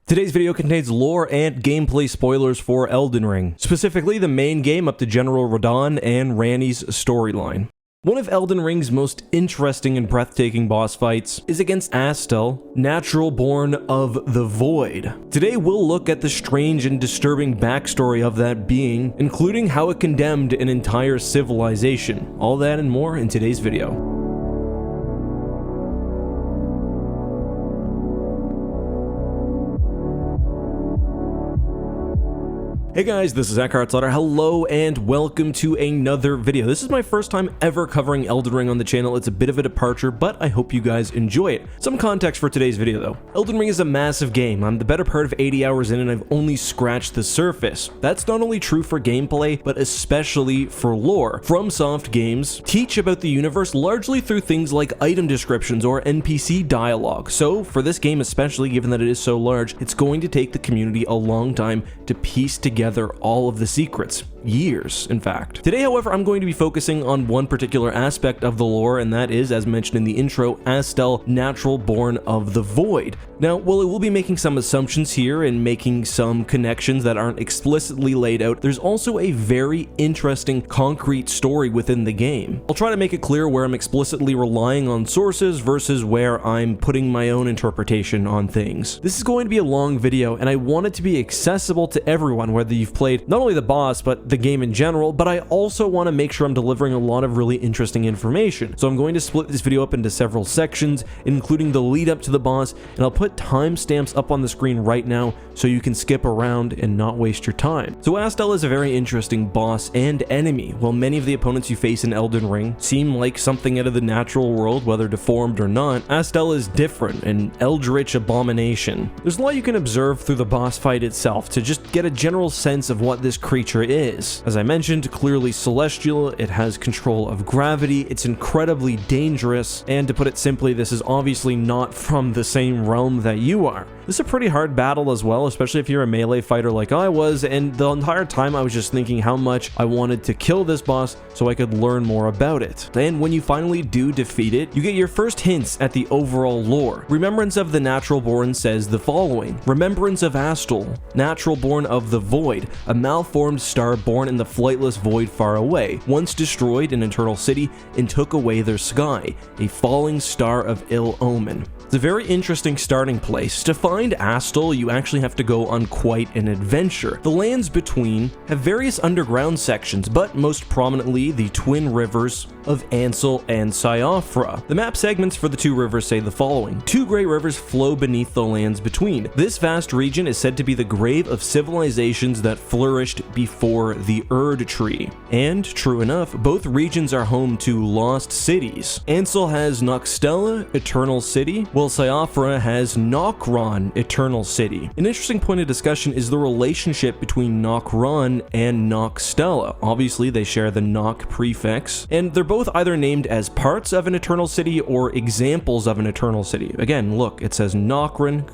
Today's video contains lore and gameplay spoilers for Elden Ring, specifically the main game up to General Radahn and Ranni's storyline. One of Elden Ring's most interesting and breathtaking boss fights is against Astel, Naturalborn of the Void. Today we'll look at the strange and disturbing backstory of that being, including how it condemned an entire civilization. All that and more in today's video. Hey guys, this is Eckhart Slaughter. Hello and welcome to another video. This is my first time ever covering Elden Ring on the channel. It's a bit of a departure, but I hope you guys enjoy it. Some context for today's video though. Elden Ring is a massive game. I'm the better part of 80 hours in and I've only scratched the surface. That's not only true for gameplay, but especially for lore. FromSoft games teach about the universe largely through things like item descriptions or NPC dialogue. So for this game especially, given that it is so large, it's going to take the community a long time to piece together all of the secrets. Years, in fact. Today, however, I'm going to be focusing on one particular aspect of the lore, and that is, as mentioned in the intro, Astel, Naturalborn of the Void. Now, while it will be making some assumptions here and making some connections that aren't explicitly laid out, there's also a very interesting concrete story within the game. I'll try to make it clear where I'm explicitly relying on sources versus where I'm putting my own interpretation on things. This is going to be a long video, and I want it to be accessible to everyone, whether you've played not only the boss, but the game in general, but I also want to make sure I'm delivering a lot of really interesting information. So I'm going to split this video up into several sections, including the lead up to the boss, and I'll put timestamps up on the screen right now so you can skip around and not waste your time. So Astel is a very interesting boss and enemy. While many of the opponents you face in Elden Ring seem like something out of the natural world, whether deformed or not, Astel is different, an eldritch abomination. There's a lot you can observe through the boss fight itself to just get a general sense of what this creature is. As I mentioned, clearly celestial, it has control of gravity, it's incredibly dangerous, and to put it simply, this is obviously not from the same realm that you are. This is a pretty hard battle as well, especially if you're a melee fighter like I was, and the entire time I was just thinking how much I wanted to kill this boss so I could learn more about it. And when you finally do defeat it, you get your first hints at the overall lore. Remembrance of the Naturalborn says the following: Remembrance of Astel, Naturalborn of the Void, a malformed star born in the flightless void far away, once destroyed an eternal city and took away their sky, a falling star of ill omen. It's a very interesting starting place. To find Astel, you actually have to go on quite an adventure. The lands between have various underground sections, but most prominently the twin rivers of Astel and Siofra. The map segments for the two rivers say the following: Two great rivers flow beneath the lands between. This vast region is said to be the grave of civilizations that flourished before the Erd Tree. And, true enough, both regions are home to lost cities. Astel has Nokstella, Eternal City, while Siofra has Nokron, Eternal City. An interesting point of discussion is the relationship between Nokron and Nokstella. Obviously, they share the Nok prefix, and they're both either named as parts of an Eternal City or examples of an Eternal City. Again, look, it says Nokron,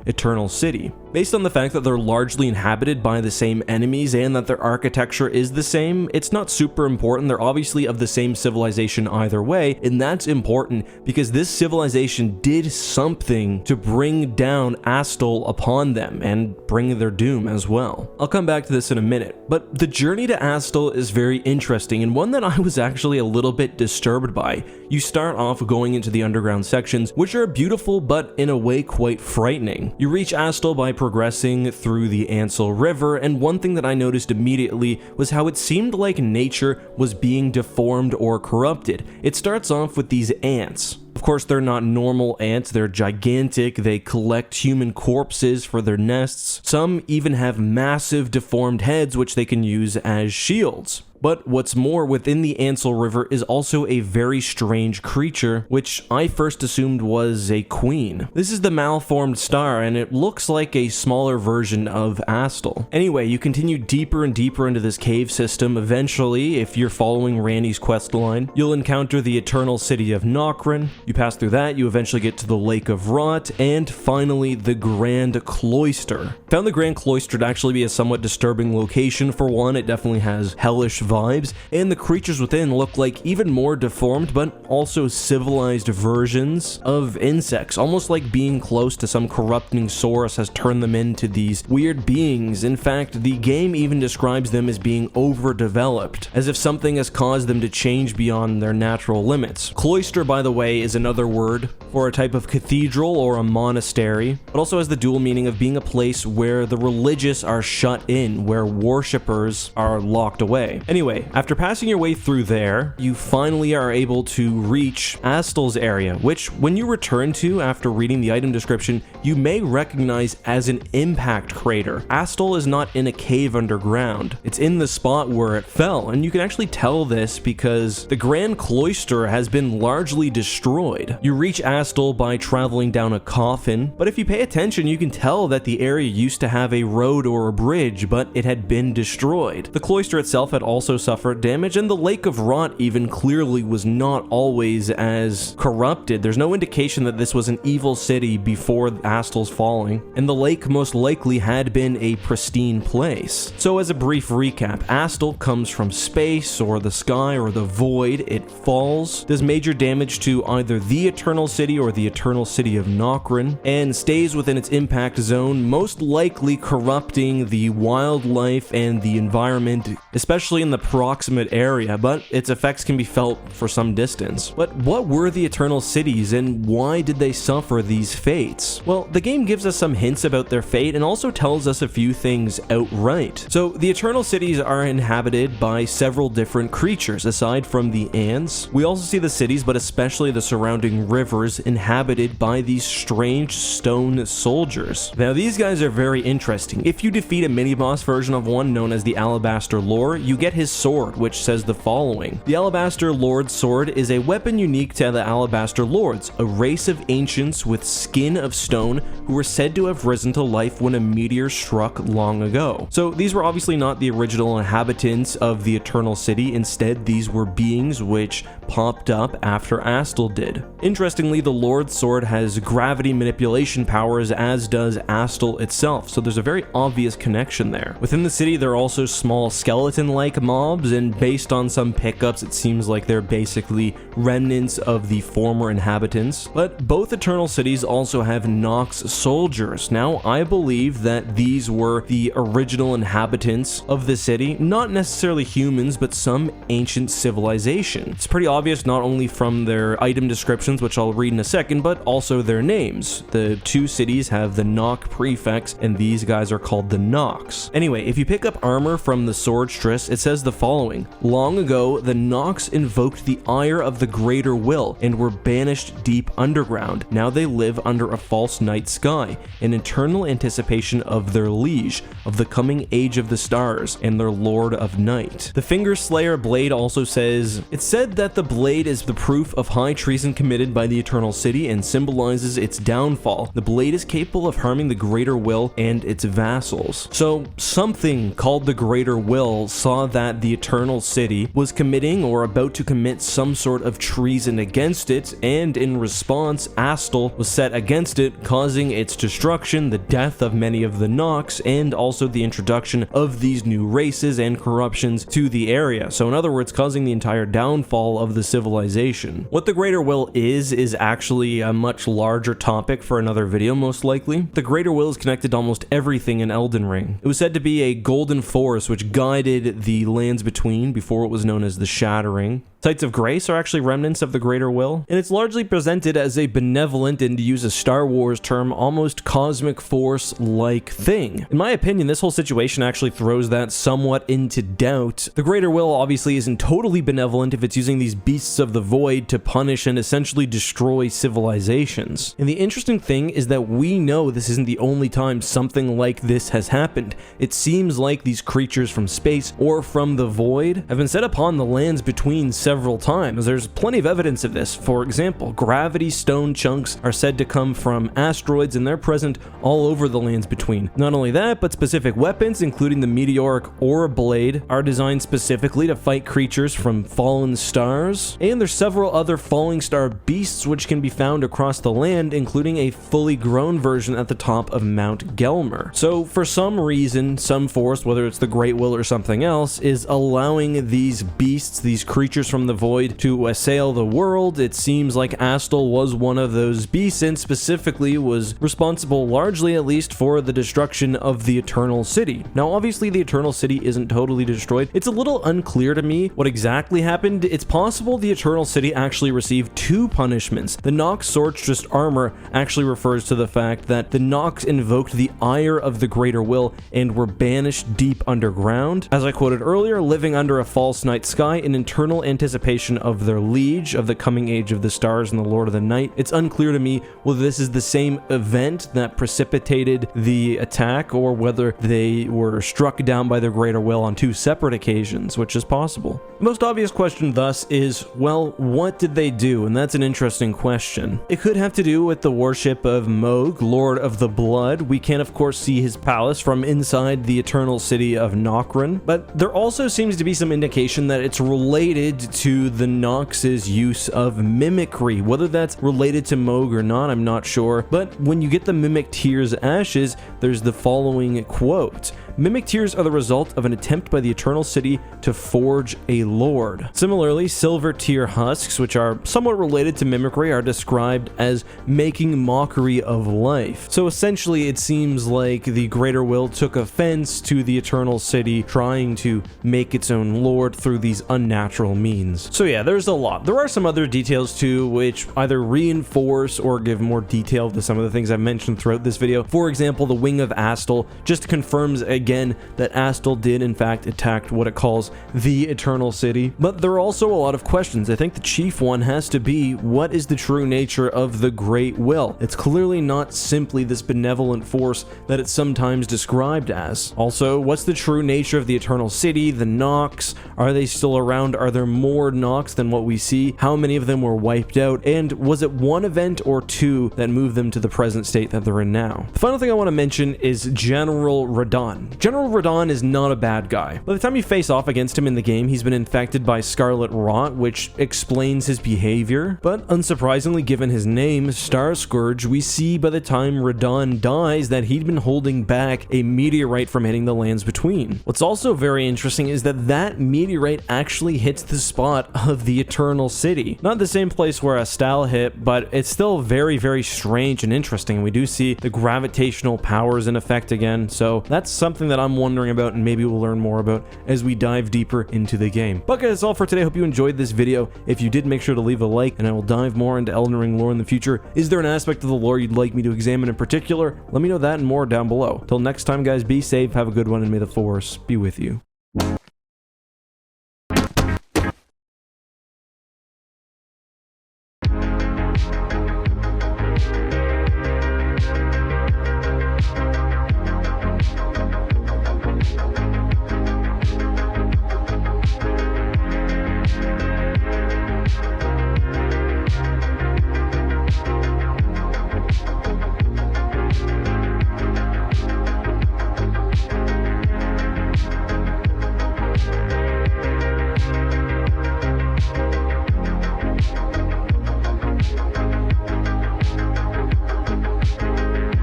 Eternal City. Based on the fact that they're largely inhabited by the same enemies and that their architecture is the same, it's not super important. They're obviously of the same civilization either way, and that's important because this civilization did something to bring down Astel upon them and bring their doom as well. I'll come back to this in a minute, but the journey to Astel is very interesting and one that I was actually a little bit disturbed by. You start off going into the underground sections, which are beautiful but in a way quite frightening. You reach Astel by progressing through the Astel River, and one thing that I noticed immediately was how it seemed like nature was being deformed or corrupted. It starts off with these ants. Of course, they're not normal ants, they're gigantic, they collect human corpses for their nests. Some even have massive deformed heads which they can use as shields. But what's more, within the Astel River is also a very strange creature, which I first assumed was a queen. This is the malformed star, and it looks like a smaller version of Astel. Anyway, you continue deeper and deeper into this cave system. Eventually, if you're following Ranni's questline, you'll encounter the Eternal City of Nokron. You pass through that, you eventually get to the Lake of Rot, and finally the Grand Cloister. Found the Grand Cloister to actually be a somewhat disturbing location. For one, it definitely has hellish vibes, and the creatures within look like even more deformed but also civilized versions of insects, almost like being close to some corrupting source has turned them into these weird beings. In fact, the game even describes them as being overdeveloped, as if something has caused them to change beyond their natural limits. Cloister, by the way, is another word for a type of cathedral or a monastery, but also has the dual meaning of being a place where the religious are shut in, where worshippers are locked away. Anyway, after passing your way through there, you finally are able to reach Astel's area, which when you return to after reading the item description, you may recognize as an impact crater. Astel is not in a cave underground. It's in the spot where it fell, and you can actually tell this because the Grand Cloister has been largely destroyed. You reach Astel by traveling down a coffin, but if you pay attention, you can tell that the area used to have a road or a bridge, but it had been destroyed. The cloister itself had also suffered damage, and the Lake of Rot even clearly was not always as corrupted. There's no indication that this was an evil city before Astel's falling, and the lake most likely had been a pristine place. So as a brief recap, Astel comes from space or the sky or the void. It falls, does major damage to either the Eternal City or the Eternal City of Nokrin, and stays within its impact zone, most likely corrupting the wildlife and the environment, especially in the proximate area, but its effects can be felt for some distance. But what were the Eternal Cities, and why did they suffer these fates? Well, the game gives us some hints about their fate and also tells us a few things outright. So the Eternal Cities are inhabited by several different creatures aside from the ants. We also see the cities, but especially the surrounding rivers, inhabited by these strange stone soldiers. Now these guys are very interesting. If you defeat a mini-boss version of one known as the Alabaster Lord, you get his sword, which says the following: the Alabaster Lord's sword is a weapon unique to the Alabaster Lords, a race of ancients with skin of stone who were said to have risen to life when a meteor struck long ago. So these were obviously not the original inhabitants of the Eternal City. Instead, these were beings which popped up after Astel did. Interestingly, the Lord's sword has gravity manipulation powers, as does Astel itself, so there's a very obvious connection there. Within the city, there are also small skeleton-like mobs, and based on some pickups, it seems like they're basically remnants of the former inhabitants. But both Eternal Cities also have Nox soldiers. Now, I believe that these were the original inhabitants of the city, not necessarily humans, but some ancient civilization. It's pretty obvious not only from their item descriptions, which I'll read in a second, but also their names. The two cities have the Nock prefix, and these guys are called the Nox. Anyway, if you pick up armor from the swordstress, it says the following: long ago, the Nox invoked the ire of the greater will and were banished deep underground. Now they live under a false night sky, in eternal anticipation of their liege, of the coming age of the stars, and their lord of night. The Finger Slayer blade also says, it's said that the blade is the proof of high treason committed by the Eternal City and symbolizes its downfall. The blade is capable of harming the greater will and its vassals. So something called the greater will saw that the Eternal City was committing or about to commit some sort of treason against it, and in response, Astel was set against it, causing its destruction, the death of many of the Nox, and also the introduction of these new races and corruptions to the area. So in other words, causing the entire downfall of the civilization. What the Greater Will is actually a much larger topic for another video, most likely. The Greater Will is connected to almost everything in Elden Ring. It was said to be a golden force which guided the lands between before it was known as the Shattering. Sites of Grace are actually remnants of the Greater Will, and it's largely presented as a benevolent, and to use a Star Wars term, almost cosmic force-like thing. In my opinion, this whole situation actually throws that somewhat into doubt. The Greater Will obviously isn't totally benevolent if it's using these beasts of the void to punish and essentially destroy civilizations. And the interesting thing is that we know this isn't the only time something like this has happened. It seems like these creatures from space or from the void have been set upon the lands between several times. There's plenty of evidence of this. For example, gravity stone chunks are said to come from asteroids, and they're present all over the lands between. Not only that, but specific weapons, including the meteoric aura blade, are designed specifically to fight creatures from fallen stars. And there's several other falling star beasts which can be found across the land, including a fully grown version at the top of Mount Gelmer. So for some reason, some force, whether it's the Great Will or something else, is allowing these beasts, these creatures from the void, to assail the world. It seems like Astel was one of those beasts, and specifically was responsible, largely at least, for the destruction of the Eternal City. Now obviously the Eternal City isn't totally destroyed. It's a little unclear to me what exactly happened. It's possible the Eternal City actually received two punishments. The Nox Sortress armor actually refers to the fact that the Nox invoked the ire of the Greater Will and were banished deep underground. As I quoted earlier, living under a false night sky in eternal anticipation of their liege, of the coming age of the stars and the Lord of the Night. It's unclear to me whether this is the same event that precipitated the attack or whether they were struck down by the Greater Will on two separate occasions, which is possible. The most obvious question thus is, well, what did they do? And that's an interesting question. It could have to do with the worship of Mohg, Lord of the Blood. We can of course see his palace from inside the Eternal City of Nokron, but there also seems to be some indication that it's related to the Nox's use of mimicry. Whether that's related to Mohg or not, I'm not sure, but when you get the Mimic Tear's ashes, there's the following quote: "Mimic Tears are the result of an attempt by the Eternal City to forge a lord." Similarly, Silver Tear husks, which are somewhat related to mimicry, are described as making mockery of life. So essentially it seems like the Greater Will took offense to the Eternal City trying to make its own lord through these unnatural means. So yeah, there's a lot. There are some other details too which either reinforce or give more detail to some of the things I've mentioned throughout this video. For example, the Wing of Astel just confirms again that Astel did in fact attack what it calls the Eternal City. But there are also a lot of questions. I think the chief one has to be, what is the true nature of the Great Will? It's clearly not simply this benevolent force that it's sometimes described as. Also, what's the true nature of the Eternal City, the Nox? Are they still around? Are there more Nox than what we see? How many of them were wiped out? And was it one event or two that moved them to the present state that they're in now? The final thing I want to mention is General Radahn. General Radahn is not a bad guy. By the time you face off against him in the game, he's been infected by Scarlet Rot, which explains his behavior. But unsurprisingly, given his name, Star Scourge, we see by the time Radahn dies that he'd been holding back a meteorite from hitting the lands between. What's also very interesting is that that meteorite actually hits the spot of the Eternal City. Not the same place where Astel hit, but it's still very, very strange and interesting. We do see the gravitational powers in effect again, so that's something that I'm wondering about and maybe we'll learn more about as we dive deeper into the game. But guys, that's all for today. I hope you enjoyed this video. If you did, make sure to leave a like, and I will dive more into Elden Ring lore in the future. Is there an aspect of the lore you'd like me to examine in particular? Let me know that and more down below. Till next time guys, be safe, have a good one, and may the Force be with you.